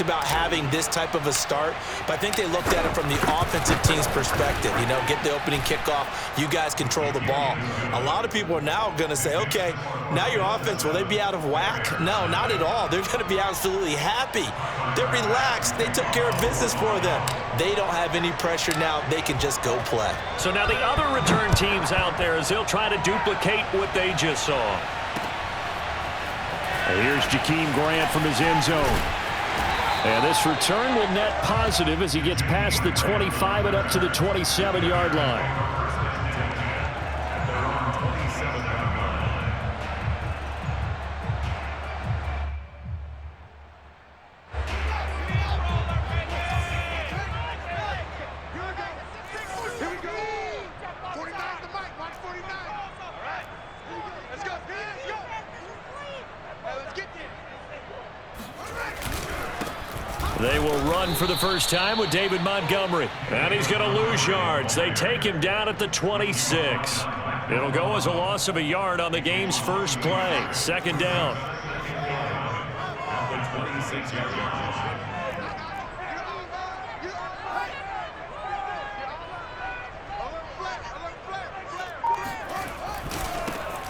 about having this type of a start, but I think they looked at it from the offensive team's perspective. You know, get the opening kickoff. You guys control the ball. A lot of people are now going to say, okay, now your offense, will they be out of whack? No, not at all. They're going to be absolutely happy. They're relaxed. They took care of business for them. They don't have any pressure now. They can just go play. So now the other return teams out there as they'll try to duplicate what they just saw. Here's Jakeem Grant from his end zone. And this return will net positive as he gets past the 25 and up to the 27-yard line. They will run for the first time with David Montgomery. And he's going to lose yards. They take him down at the 26. It'll go as a loss of a yard on the game's first play. Second down.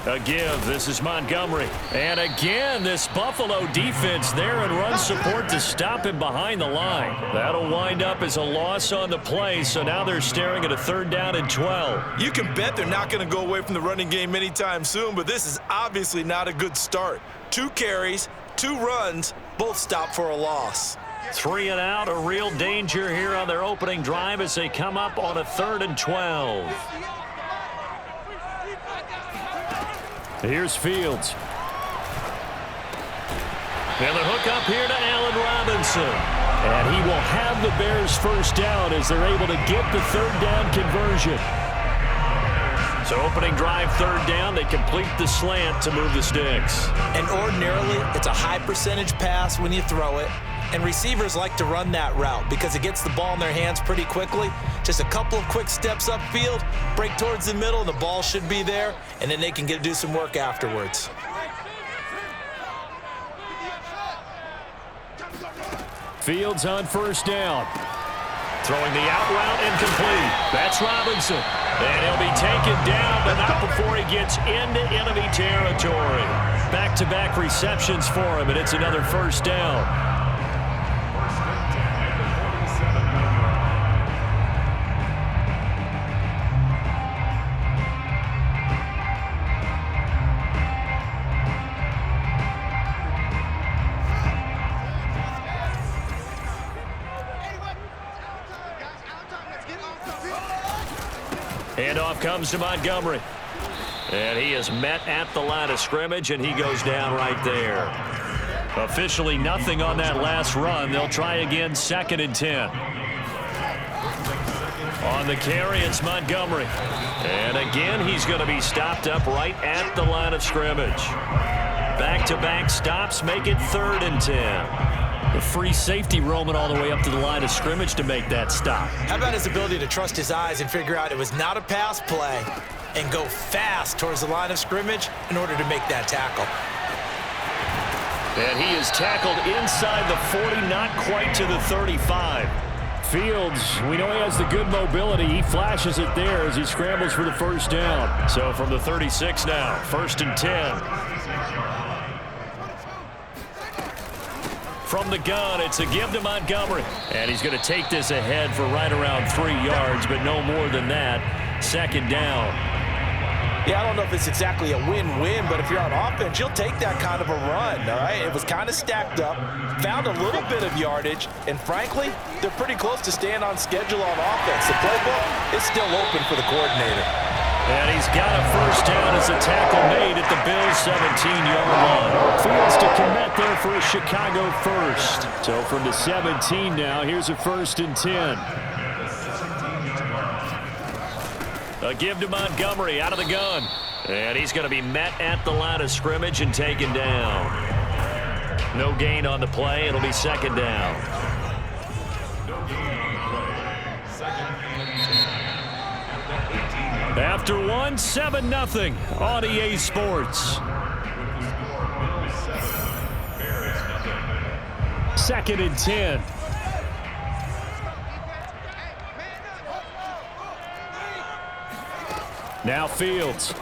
A give. This is Montgomery. And again, this Buffalo defense there and run support to stop him behind the line. That'll wind up as a loss on the play, so now they're staring at a 3rd down and 12. You can bet they're not going to go away from the running game anytime soon, but this is obviously not a good start. 2 carries, 2 runs, both stop for a loss. 3 and out, a real danger here on their opening drive as they come up on a 3rd and 12. Here's Fields. And the hook up here to Allen Robinson. And he will have the Bears first down as they're able to get the 3rd down conversion. So opening drive 3rd down, they complete the slant to move the sticks. And ordinarily, it's a high percentage pass when you throw it. And receivers like to run that route because it gets the ball in their hands pretty quickly. Just a couple of quick steps upfield, break towards the middle, and the ball should be there, and then they can do some work afterwards. Fields on first down. Throwing the out route incomplete. That's Robinson. And he'll be taken down, but not before he gets into enemy territory. Back-to-back receptions for him, and it's another first down. Handoff comes to Montgomery. And he is met at the line of scrimmage, and he goes down right there. Officially nothing on that last run. They'll try again, 2nd and 10. On the carry, it's Montgomery. And again, he's going to be stopped up right at the line of scrimmage. Back-to-back stops make it 3rd and 10. The free safety roaming all the way up to the line of scrimmage to make that stop. How about his ability to trust his eyes and figure out it was not a pass play and go fast towards the line of scrimmage in order to make that tackle. And he is tackled inside the 40, not quite to the 35. Fields, we know he has the good mobility. He flashes it there as he scrambles for the first down. So from the 36 now, 1st and 10. From the gun, it's a give to Montgomery. And he's going to take this ahead for right around 3 yards, but no more than that. 2nd down. Yeah, I don't know if it's exactly a win-win, but if you're on offense, you'll take that kind of a run, all right? It was kind of stacked up, found a little bit of yardage, and frankly, they're pretty close to staying on schedule on offense. The playbook is still open for the coordinator. And he's got a first down as a tackle made at the Bills' 17-yard line. Fields to commit there for a Chicago first. So from the 17 now, here's a 1st and 10. A give to Montgomery out of the gun. And he's going to be met at the line of scrimmage and taken down. No gain on the play. It'll be 2nd down. After one, 7-0 on EA Sports. 2nd and 10. Now Fields.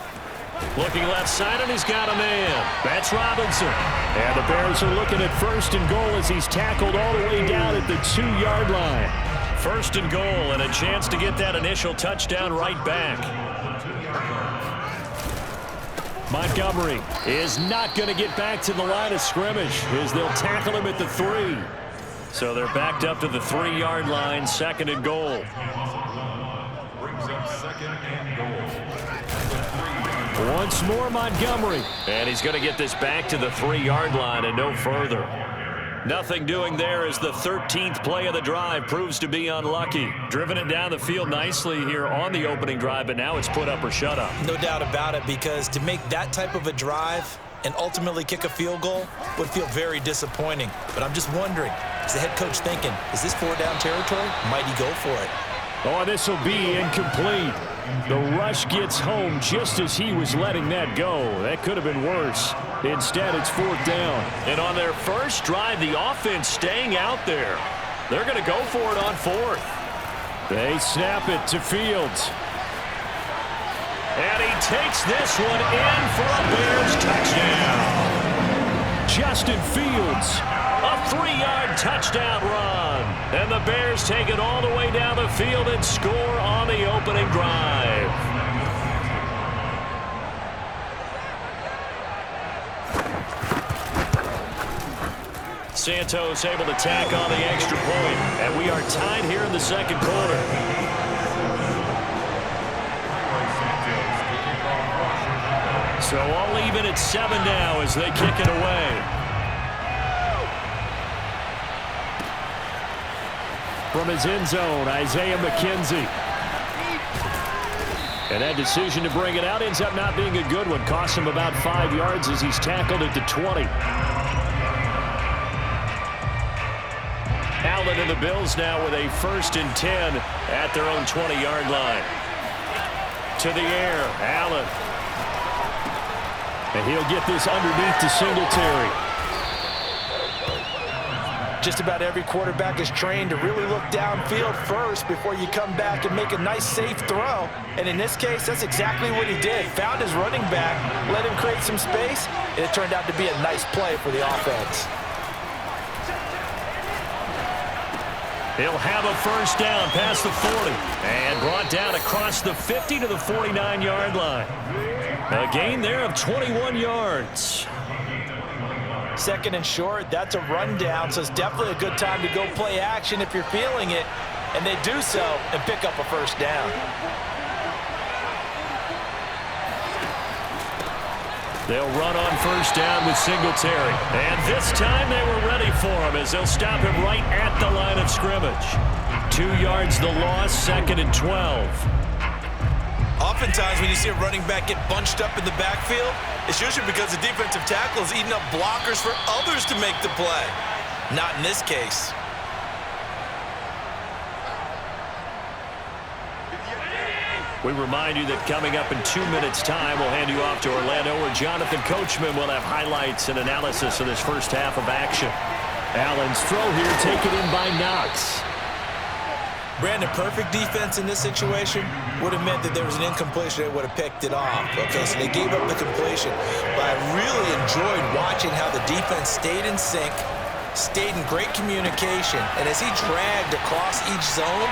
Looking left side, and he's got a man. That's Robinson. And the Bears are looking at 1st and goal as he's tackled all the way down at the 2-yard line. 1st and goal, and a chance to get that initial touchdown right back. Montgomery is not going to get back to the line of scrimmage as they'll tackle him at the 3. So they're backed up to the 3-yard line, 2nd and goal. Brings up 2nd and goal. Once more Montgomery. And he's going to get this back to the 3-yard line and no further. Nothing doing there as the 13th play of the drive proves to be unlucky. Driven it down the field nicely here on the opening drive, but now it's put up or shut up. No doubt about it, because to make that type of a drive and ultimately kick a field goal would feel very disappointing. But I'm just wondering, is the head coach thinking, is this 4-down territory? Might he go for it? Oh, this will be incomplete. The rush gets home just as he was letting that go. That could have been worse. Instead, it's 4th down. And on their first drive, the offense staying out there. They're going to go for it on 4th. They snap it to Fields. And he takes this one in for a Bears touchdown. Justin Fields, a 3-yard touchdown run. And the Bears take it all the way down the field and score on the opening drive. Santos able to tack on the extra point. And we are tied here in the 2nd quarter. So all even at 7 now as they kick it away. From his end zone, Isaiah McKenzie. And that decision to bring it out ends up not being a good one. Costs him about 5 yards as he's tackled at the 20. Allen and the Bills now with a 1st and 10 at their own 20-yard line. To the air, Allen. And he'll get this underneath to Singletary. Just about every quarterback is trained to really look downfield first before you come back and make a nice, safe throw. And in this case, that's exactly what he did. Found his running back, let him create some space, and it turned out to be a nice play for the offense. He'll have a 1st down past the 40 and brought down across the 50 to the 49-yard line. A gain there of 21 yards. 2nd and short, that's a rundown, so it's definitely a good time to go play action if you're feeling it. And they do so and pick up a 1st down. They'll run on 1st down with Singletary. And this time they were ready for him as they'll stop him right at the line of scrimmage. 2 yards the loss, 2nd and 12. Oftentimes when you see a running back get bunched up in the backfield, it's usually because the defensive tackle is eating up blockers for others to make the play. Not in this case. We remind you that coming up in 2 minutes' time, we'll hand you off to Orlando, where Jonathan Coachman will have highlights and analysis of this first half of action. Allen's throw here taken in by Knox. Brandon, perfect defense in this situation would have meant that there was an incompletion. They would have picked it off. Okay, so they gave up the completion. But I really enjoyed watching how the defense stayed in sync, stayed in great communication. And as he dragged across each zone,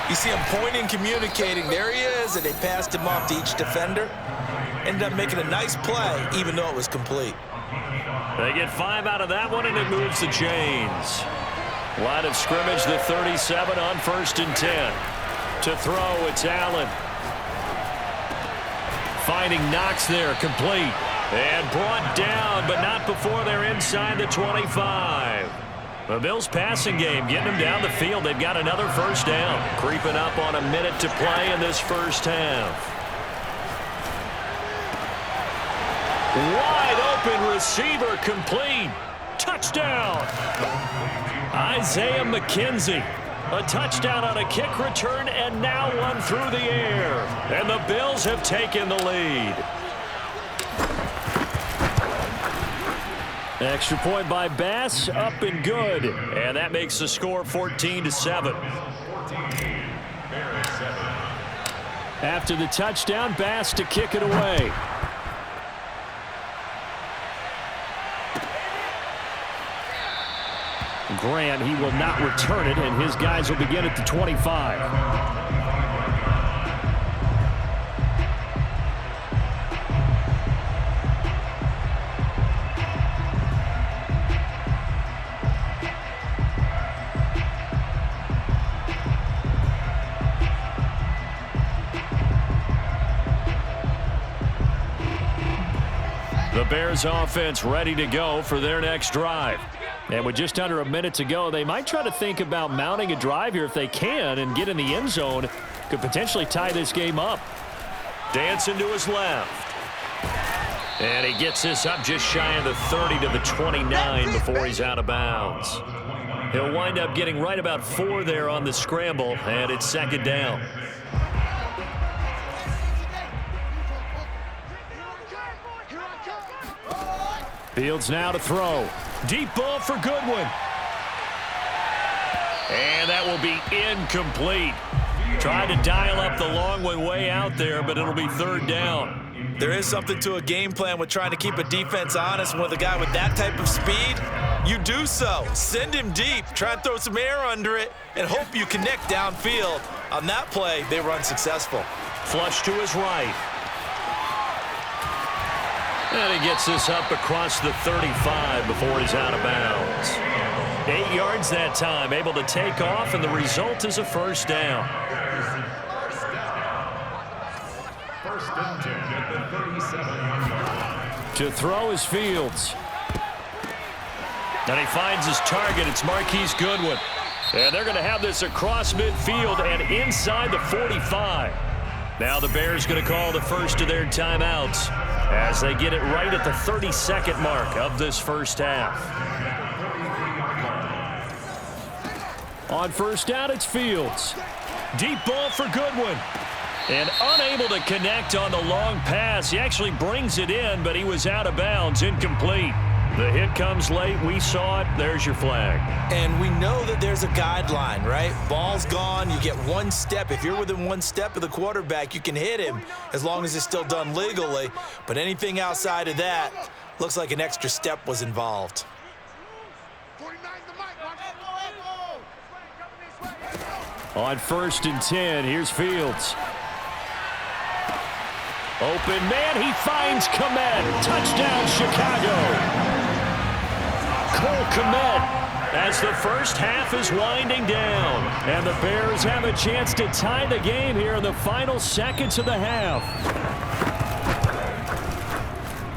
you see him pointing, communicating. There he is, and they passed him off to each defender. Ended up making a nice play, even though it was complete. They get 5 out of that one, and it moves the chains. Line of scrimmage, the 37 on 1st and 10. To throw, it's Allen. Finding Knox there, complete. And brought down, but not before they're inside the 25. The Bills' passing game getting them down the field. They've got another 1st down. Creeping up on a minute to play in this first half. Wide open receiver, complete. Touchdown. Isaiah McKenzie. A touchdown on a kick return, and now one through the air. And the Bills have taken the lead. Extra point by Bass, up and good. And that makes the score 14-7. After the touchdown, Bass to kick it away. Grant, he will not return it, and his guys will begin at the 25. The Bears offense ready to go for their next drive. And with just under a minute to go, they might try to think about mounting a drive here if they can and get in the end zone. Could potentially tie this game up. Dancing to his left. And he gets this up just shy of the 30 to the 29 before he's out of bounds. He'll wind up getting right about 4 there on the scramble, and it's second down. Fields now to throw. Deep ball for Goodwin. And that will be incomplete. Tried to dial up the long one way out there, but it'll be third down. There is something to a game plan with trying to keep a defense honest. With a guy with that type of speed, you do so. Send him deep. Try and throw some air under it and hope you connect downfield. On that play, they were unsuccessful. Flush to his right. And he gets this up across the 35 before he's out of bounds. 8 yards that time, able to take off, and the result is a first down. First and 10 at the 37-yard line. To throw is Fields. And he finds his target. It's Marquise Goodwin. And they're going to have this across midfield and inside the 45. Now the Bears going to call the first of their timeouts as they get it right at the 32nd mark of this first half. On first down, it's Fields. Deep ball for Goodwin. And unable to connect on the long pass. He actually brings it in, but he was out of bounds, incomplete. The hit comes late. We saw it. There's your flag. And we know that there's a guideline, right? Ball's gone. You get one step. If you're within one step of the quarterback, you can hit him as long as it's still done legally. But anything outside of that looks like an extra step was involved. On first and 10, here's Fields. Open man, he finds Kmet. Touchdown, Chicago. Cole Kmet as the first half is winding down. And the Bears have a chance to tie the game here in the final seconds of the half.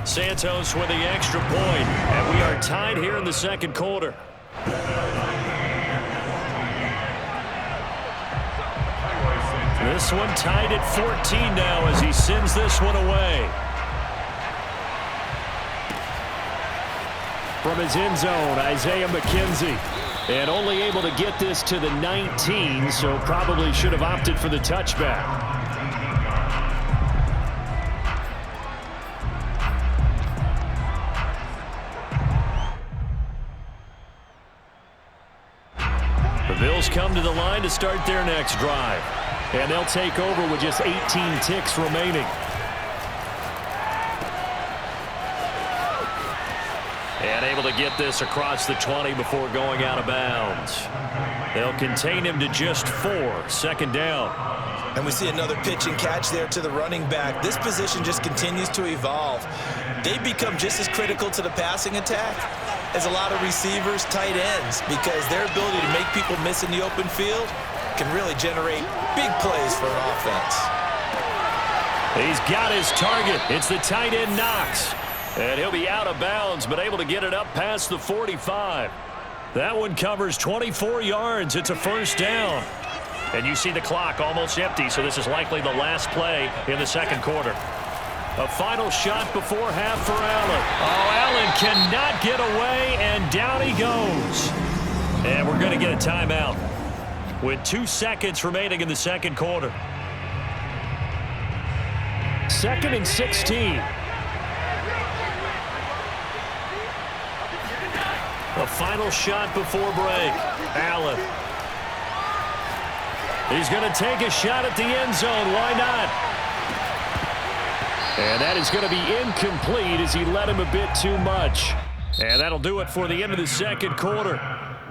Santos with the extra point, and we are tied here in the second quarter. This one tied at 14 now as he sends this one away. From his end zone, Isaiah McKenzie. And only able to get this to the 19, so probably should have opted for the touchback. The Bills come to the line to start their next drive. And they'll take over with just 18 ticks remaining. And able to get this across the 20 before going out of bounds. They'll contain him to just 4. Second down. And we see another pitch and catch there to the running back. This position just continues to evolve. They become just as critical to the passing attack as a lot of receivers, tight ends, because their ability to make people miss in the open field can really generate big plays for an offense. He's got his target. It's the tight end Knox. And he'll be out of bounds, but able to get it up past the 45. That one covers 24 yards. It's a first down. And you see the clock almost empty, so this is likely the last play in the second quarter. A final shot before half for Allen. Oh, Allen cannot get away, and down he goes. And we're going to get a timeout with 2 seconds remaining in the second quarter. 2nd and 16. A final shot before break. Allen. He's going to take a shot at the end zone. Why not? And that is going to be incomplete as he led him a bit too much. And that'll do it for the end of the second quarter.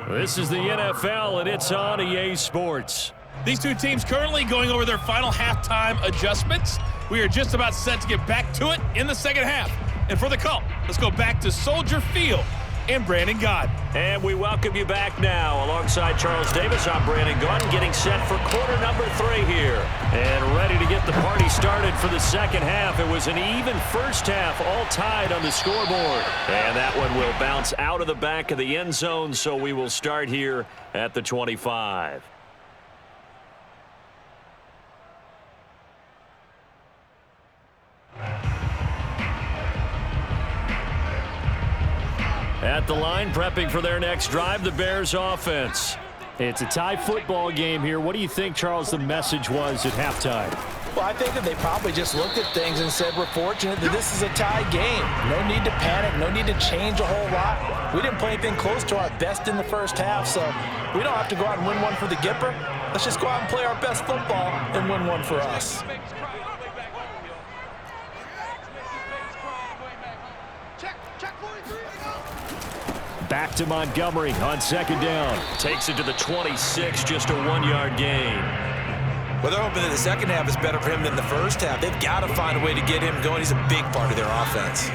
This is the NFL, and it's on EA Sports. These two teams currently going over their final halftime adjustments. We are just about set to get back to it in the second half. And for the call, let's go back to Soldier Field and Brandon Gaudin. And we welcome you back now. Alongside Charles Davis, I'm Brandon Gaudin, getting set for quarter number 3 here. And ready to get the party started for the second half. It was an even first half, all tied on the scoreboard. And that one will bounce out of the back of the end zone, so we will start here at the 25. At the line, prepping for their next drive, the Bears offense. It's a tie football game here. What do you think, Charles, the message was at halftime? Well, I think that they probably just looked at things and said, we're fortunate that this is a tie game. No need to panic, no need to change a whole lot. We didn't play anything close to our best in the first half, so we don't have to go out and win one for the Gipper. Let's just go out and play our best football and win one for us. Back to Montgomery on second down. Takes it to the 26, just a 1-yard gain. Well, they're hoping that the second half is better for him than the first half. They've got to find a way to get him going. He's a big part of their offense.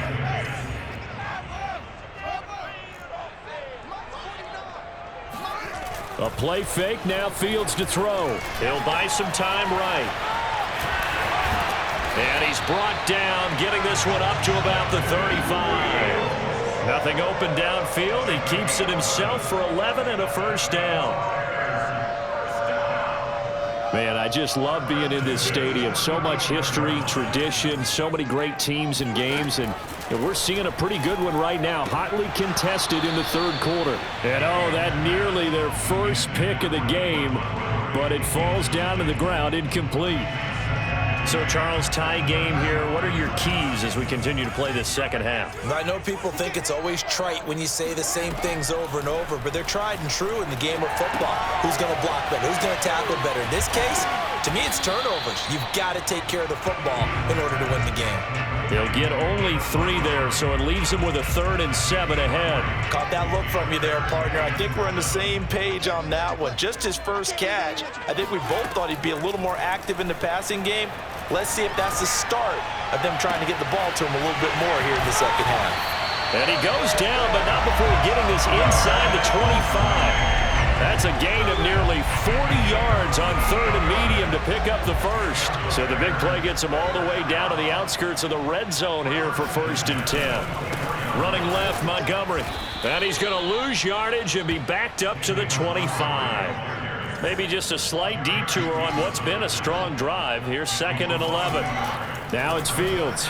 A play fake, now Fields to throw. He'll buy some time right. And he's brought down, getting this one up to about the 35. Nothing open downfield. He keeps it himself for 11 and a first down. Man, I just love being in this stadium. So much history, tradition, so many great teams and games, and we're seeing a pretty good one right now. Hotly contested in the third quarter. And oh, that nearly their first pick of the game, but it falls down to the ground incomplete. So, Charles, tie game here. What are your keys as we continue to play this second half? I know people think it's always trite when you say the same things over and over, but they're tried and true in the game of football. Who's going to block better? Who's going to tackle better? In this case, to me, it's turnovers. You've got to take care of the football in order to win the game. They'll get only 3 there, so it leaves them with a 3rd and 7 ahead. Caught that look from you there, partner. I think we're on the same page on that one. Just his first catch. I think we both thought he'd be a little more active in the passing game. Let's see if that's the start of them trying to get the ball to him a little bit more here in the second half. And he goes down, but not before getting this inside the 25. That's a gain of nearly 40 yards on 3rd and medium to pick up the first. So the big play gets him all the way down to the outskirts of the red zone here for 1st and 10. Running left, Montgomery. And he's going to lose yardage and be backed up to the 25. Maybe just a slight detour on what's been a strong drive. Here's 2nd and 11. Now it's Fields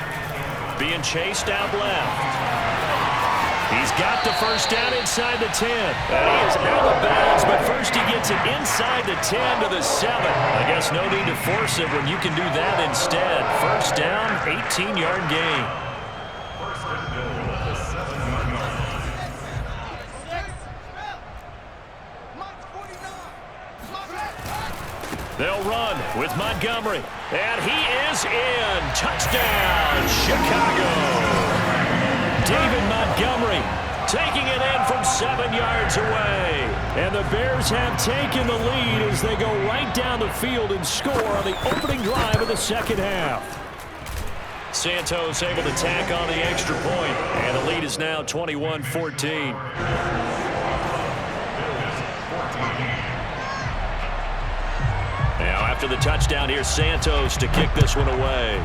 being chased out left. He's got the first down inside the 10. And he is out of bounds, but first he gets it inside the 10 to the 7. I guess no need to force it when you can do that instead. First down, 18-yard gain. They'll run with Montgomery. And he is in. Touchdown, Chicago. David Montgomery taking it in from 7 yards away. And the Bears have taken the lead as they go right down the field and score on the opening drive of the second half. Santos able to tack on the extra point, and the lead is now 21-14. Now after the touchdown, here's Santos to kick this one away.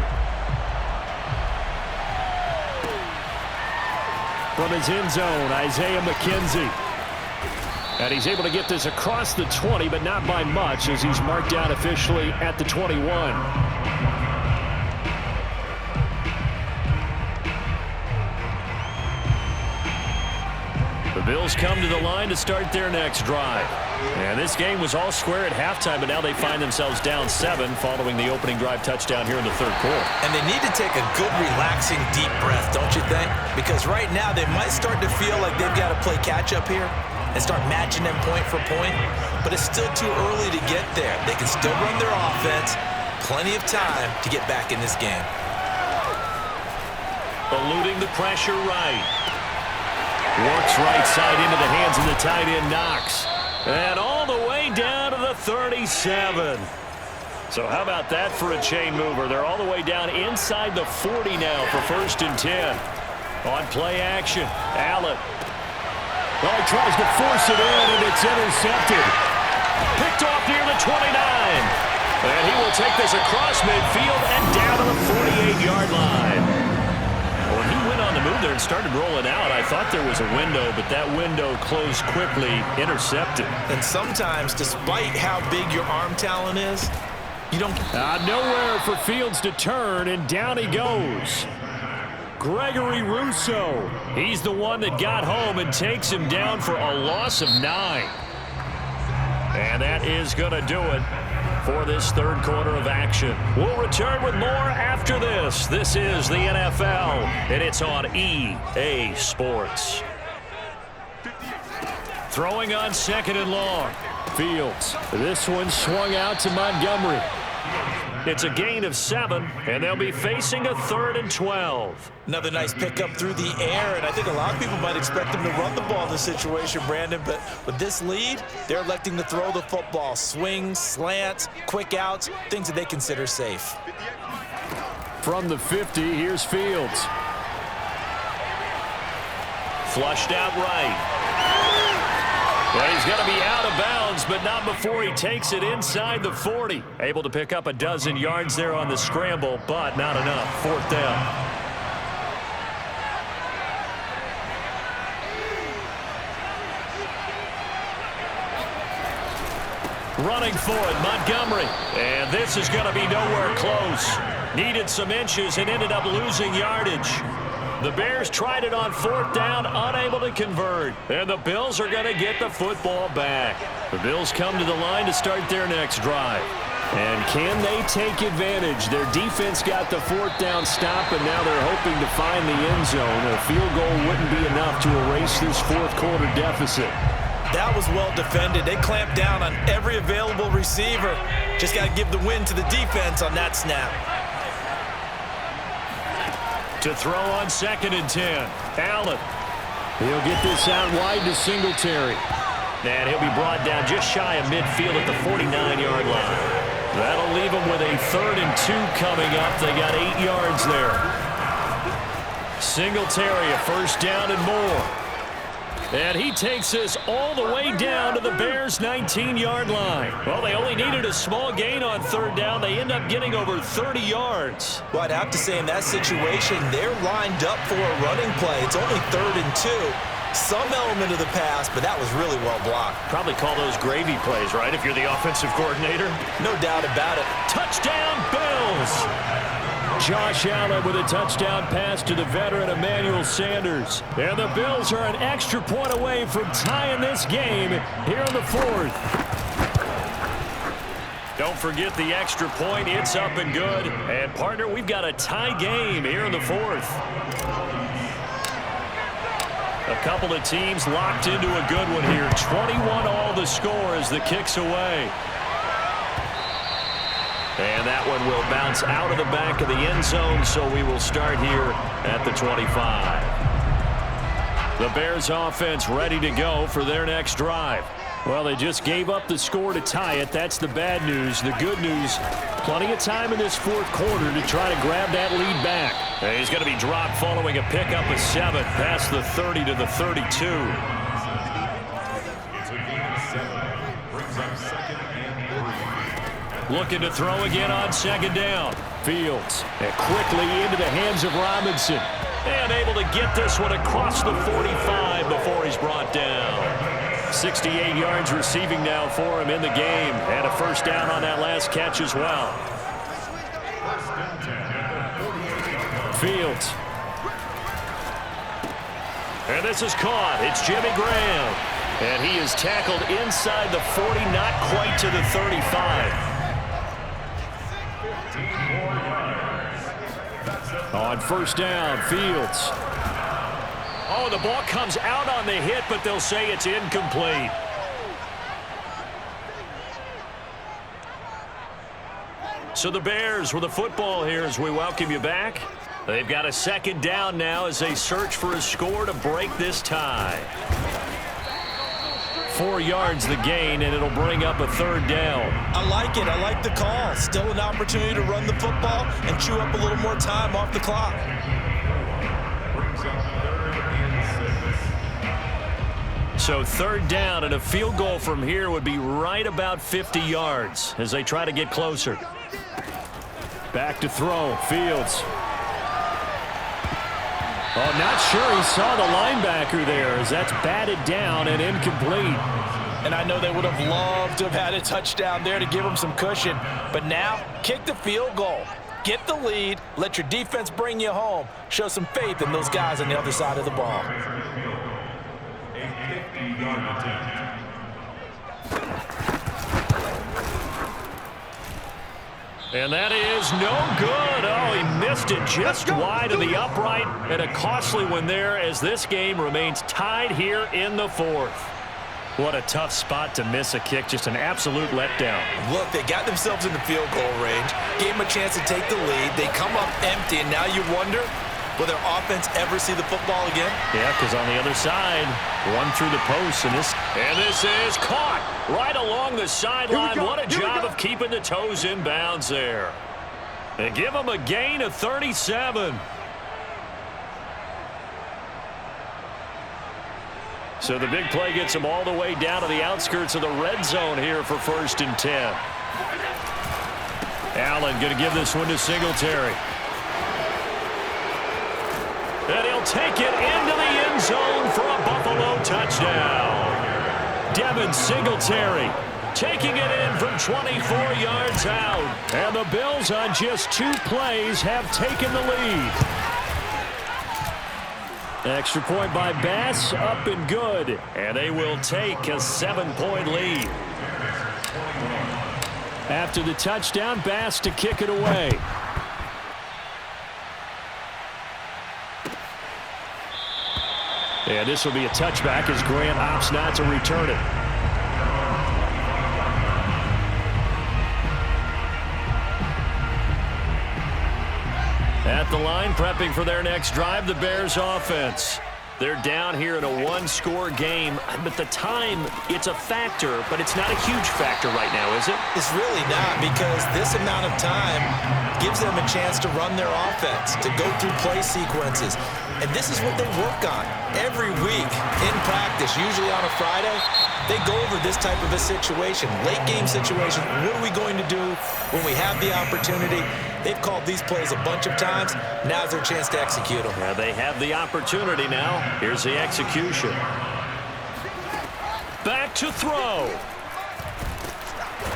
From his end zone, Isaiah McKenzie. And he's able to get this across the 20, but not by much, as he's marked down officially at the 21. The Bills come to the line to start their next drive. And this game was all square at halftime, but now they find themselves down 7 following the opening drive touchdown here in the third quarter. And they need to take a good, relaxing, deep breath, don't you think? Because right now they might start to feel like they've got to play catch-up here and start matching them point for point. But it's still too early to get there. They can still run their offense. Plenty of time to get back in this game. Eluding the pressure right. Works right side into the hands of the tight end, Knox. And all the way down to the 37. So how about that for a chain mover? They're all the way down inside the 40 now for 1st and 10. On play action, Allen. Well, he tries to force it in, and it's intercepted. Picked off near the 29. And he will take this across midfield and down to the 48-yard line. When he went on the move there and started rolling out, I thought there was a window, but that window closed quickly, intercepted. And sometimes, despite how big your arm talent is, you don't... Nowhere for Fields to turn, and down he goes. Gregory Rousseau. He's the one that got home and takes him down for a loss of 9. And that is going to do it for this third quarter of action. We'll return with more after this. This is the NFL, and it's on EA Sports. Throwing on 2nd and long. Fields. This one swung out to Montgomery. It's a gain of 7, and they'll be facing a 3rd and 12. Another nice pickup through the air, and I think a lot of people might expect them to run the ball in this situation, Brandon, but with this lead, they're electing to throw the football. Swings, slants, quick outs, things that they consider safe. From the 50, here's Fields. Flushed out right. Well, he's going to be out of bounds, but not before he takes it inside the 40. Able to pick up a dozen yards there on the scramble, but not enough. 4th down. Running for it, Montgomery. And this is going to be nowhere close. Needed some inches and ended up losing yardage. The Bears tried it on 4th down, unable to convert. And the Bills are going to get the football back. The Bills come to the line to start their next drive. And can they take advantage? Their defense got the 4th down stop, and now they're hoping to find the end zone. A field goal wouldn't be enough to erase this 4th quarter deficit. That was well defended. They clamped down on every available receiver. Just got to give the win to the defense on that snap. To throw on 2nd and 10. Allen. He'll get this out wide to Singletary. And he'll be brought down just shy of midfield at the 49-yard line. That'll leave them with a 3rd and 2 coming up. They got 8 yards there. Singletary, a 1st down and more. And he takes this all the way down to the Bears' 19-yard line. Well, they only needed a small gain on 3rd down. They end up getting over 30 yards. Well, I'd have to say in that situation, they're lined up for a running play. It's only 3rd and 2. Some element of the pass, but that was really well blocked. Probably call those gravy plays, right, if you're the offensive coordinator? No doubt about it. Touchdown, Bills! Josh Allen with a touchdown pass to the veteran Emmanuel Sanders. And the Bills are an extra point away from tying this game here in the 4th. Don't forget the extra point. It's up and good. And, partner, we've got a tie game here in the 4th. A couple of teams locked into a good one here. 21-all the score as the kick's away. And that one will bounce out of the back of the end zone, so we will start here at the 25. The Bears offense ready to go for their next drive. Well, they just gave up the score to tie it. That's the bad news. The good news, plenty of time in this 4th quarter to try to grab that lead back. And he's going to be dropped following a pickup of 7 past the 30 to the 32. It's a gain of 7. Brings up 2nd and 3. Looking to throw again on 2nd down. Fields. And quickly into the hands of Robinson. And able to get this one across the 45 before he's brought down. 68 yards receiving now for him in the game. And a 1st down on that last catch as well. Fields. And this is caught. It's Jimmy Graham. And he is tackled inside the 40, not quite to the 35. On first down, Fields. Oh, the ball comes out on the hit, but they'll say it's incomplete. So the Bears with the football here as we welcome you back. They've got a second down now as they search for a score to break this tie. 4 yards the gain, and it'll bring up a third down. I like it. I like the call. Still an opportunity to run the football and chew up a little more time off the clock. So third down, and a field goal from here would be right about 50 yards as they try to get closer. Back to throw. Fields. Oh, not sure he saw the linebacker there as that's batted down and incomplete. And I know they would have loved to have had a touchdown there to give them some cushion. But now, kick the field goal. Get the lead. Let your defense bring you home. Show some faith in those guys on the other side of the ball. A 50-yard attempt. And that is no good. Oh, he missed it just wide of the upright. And a costly one there as this game remains tied here in the fourth. What a tough spot to miss a kick. Just an absolute letdown. Look, they got themselves in the field goal range. Gave them a chance to take the lead. They come up empty, and now you wonder, will their offense ever see the football again? Yeah, because on the other side, one through the post. And this is caught right along the sideline. What a job of keeping the toes in bounds there. And give them a gain of 37. So the big play gets them all the way down to the outskirts of the red zone here for 1st and 10. Allen going to give this one to Singletary. And he'll take it into the end zone for a Buffalo touchdown. Devin Singletary taking it in from 24 yards out. And the Bills on just 2 plays have taken the lead. Extra point by Bass, up and good. And they will take a 7-point lead. After the touchdown, Bass to kick it away. And this will be a touchback as Grant opts not to return it. At the line, prepping for their next drive, the Bears offense. They're down here in a 1-score game. But the time, it's a factor, but it's not a huge factor right now, is it? It's really not, because this amount of time gives them a chance to run their offense, to go through play sequences. And this is what they work on every week in practice, usually on a Friday. They go over this type of a situation, late game situation. What are we going to do when we have the opportunity? They've called these plays a bunch of times. Now's their chance to execute them. Yeah, they have the opportunity now. Here's the execution. Back to throw.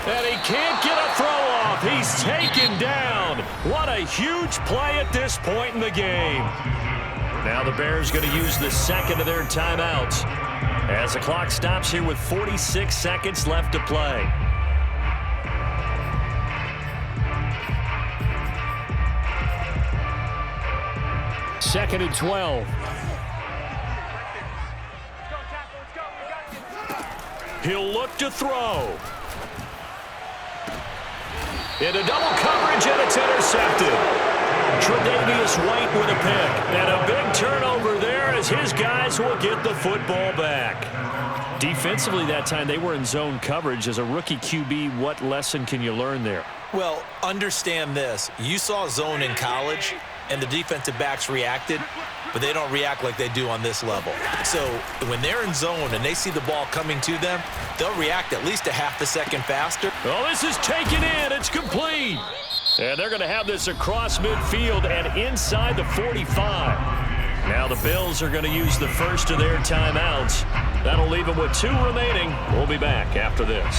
And he can't get a throw off. He's taken down. What a huge play at this point in the game. Now the Bears going to use the second of their timeouts as the clock stops here with 46 seconds left to play. Second and 12. He'll look to throw. Into double coverage, and it's intercepted. Tre'Davious White with a pick. And a big turnover there as his guys will get the football back. Defensively that time, they were in zone coverage. As a rookie QB, what lesson can you learn there? Well, understand this. You saw zone in college, and the defensive backs reacted, but they don't react like they do on this level. So when they're in zone and they see the ball coming to them, they'll react at least a half a second faster. Oh, this is taken in. It's complete. And they're going to have this across midfield and inside the 45. Now the Bills are going to use the first of their timeouts. That'll leave them with 2 remaining. We'll be back after this.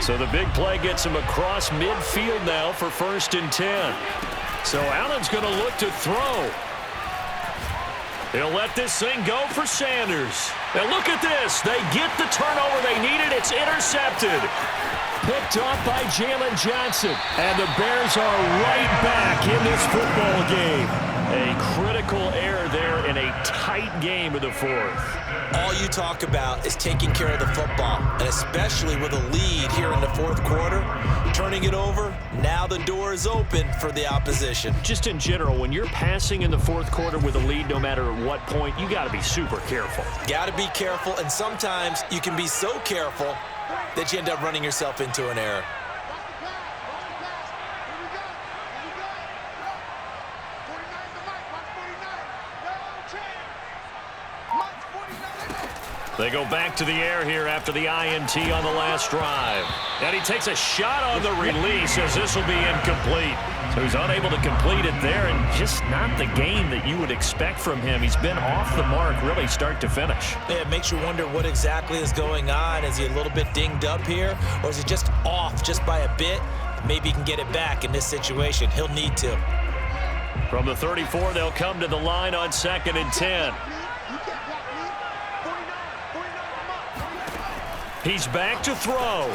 So the big play gets them across midfield now for 1st and 10. So Allen's going to look to throw. He'll let this thing go for Sanders. And look at this. They get the turnover they needed. It's intercepted. Picked off by Jalen Johnson. And the Bears are right back in this football game. A critical error there in a tight game of the fourth. All you talk about is taking care of the football, and especially with a lead here in the fourth quarter, turning it over, now the door is open for the opposition. Just in general, when you're passing in the fourth quarter with a lead, no matter at what point, you got to be super careful. Got to be careful, and sometimes you can be so careful that you end up running yourself into an error. They go back to the air here after the INT on the last drive. And he takes a shot on the release as this will be incomplete. So he's unable to complete it there, and just not the game that you would expect from him. He's been off the mark really start to finish. Yeah, it makes you wonder what exactly is going on. Is he a little bit dinged up here, or is he just off just by a bit? Maybe he can get it back in this situation. He'll need to. From the 34, they'll come to the line on 2nd and 10. He's back to throw.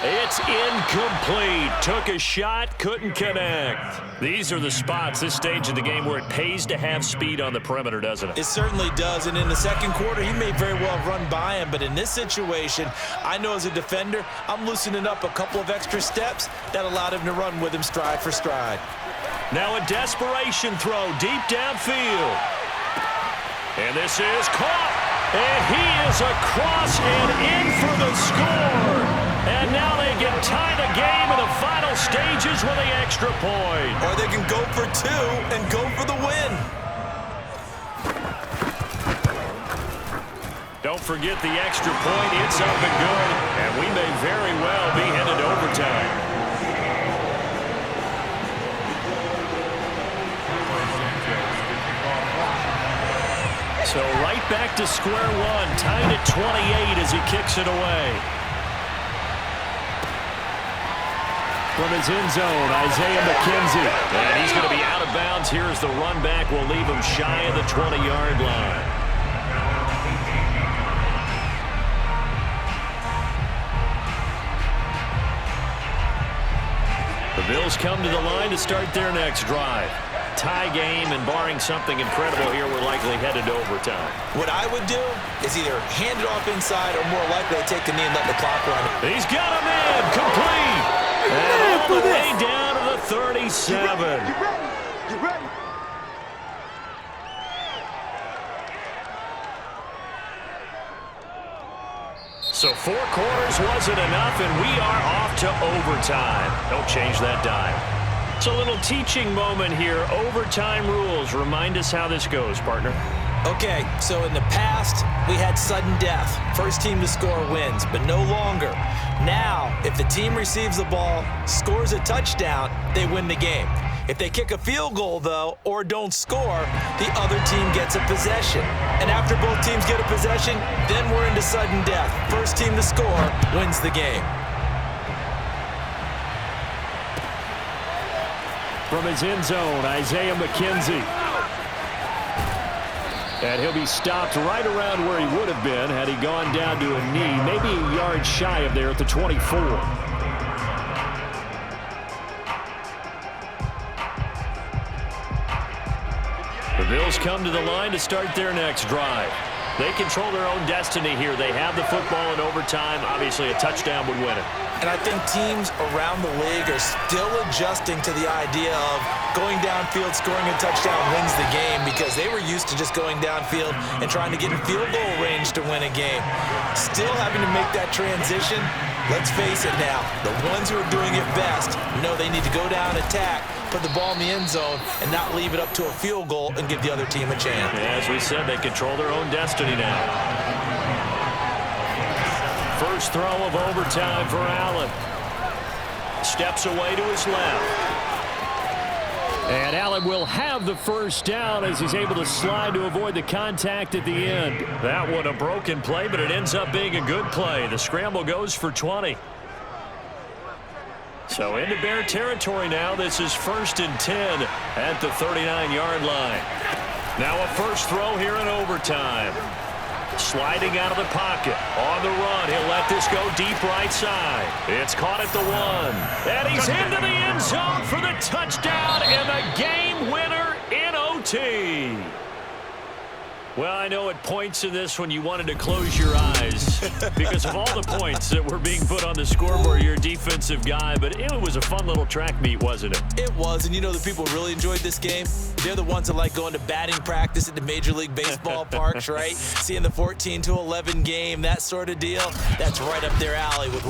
It's incomplete. Took a shot, couldn't connect. These are the spots, this stage of the game, where it pays to have speed on the perimeter, doesn't it? It certainly does, and in the second quarter, he may very well have run by him, but in this situation, I know as a defender, I'm loosening up a couple of extra steps that allowed him to run with him stride for stride. Now a desperation throw deep downfield. And this is caught. And he is across and in for the score. And now they can tie the game in the final stages with the extra point. Or they can go for two and go for the win. Don't forget the extra point. It's up and good. And we may very well be headed to overtime. So right back to square one, tied at 28 as he kicks it away. From his end zone, Isaiah McKenzie. And he's going to be out of bounds here as the run back will leave him shy of the 20-yard line. The Bills come to the line to start their next drive. Tie game, and barring something incredible here, we're likely headed to overtime. What I would do is either hand it off inside or more likely to take the knee and let the clock run. He's got him in, complete. And all the way down to the 37. Get ready. So 4 quarters wasn't enough, and we are off to overtime. Don't change that dime. It's a little teaching moment here. Overtime rules. Remind us how this goes, partner. Okay, so in the past, we had sudden death. First team to score wins, but no longer. Now, if the team receives the ball, scores a touchdown, they win the game. If they kick a field goal, though, or don't score, the other team gets a possession. And after both teams get a possession, then we're into sudden death. First team to score wins the game. From his end zone, Isaiah McKenzie. And he'll be stopped right around where he would have been had he gone down to a knee, maybe a yard shy of there at the 24. The Bills come to the line to start their next drive. They control their own destiny here. They have the football in overtime. Obviously, a touchdown would win it. And I think teams around the league are still adjusting to the idea of going downfield, scoring a touchdown wins the game, because they were used to just going downfield and trying to get in field goal range to win a game. Still having to make that transition. Let's face it now, the ones who are doing it best know they need to go down, attack, put the ball in the end zone, and not leave it up to a field goal and give the other team a chance. Yeah, as we said, they control their own destiny now. First throw of overtime for Allen. Steps away to his left. And Allen will have the first down as he's able to slide to avoid the contact at the end. That one a broken play, but it ends up being a good play. The scramble goes for 20. So into Bear territory now. This is 1st and 10 at the 39-yard line. Now a first throw here in overtime. Sliding out of the pocket. On the run. He'll let this go deep right side. It's caught at the 1. And he's into the end zone for the touchdown and the game winner in OT. Well, I know at points in this when you wanted to close your eyes because of all the points that were being put on the scoreboard. You're a defensive guy, but it was a fun little track meet, wasn't it? It was, and you know the people who really enjoyed this game? They're the ones that like going to batting practice at the Major League Baseball parks, right? Seeing the 14-11 game, that sort of deal. That's right up their alley with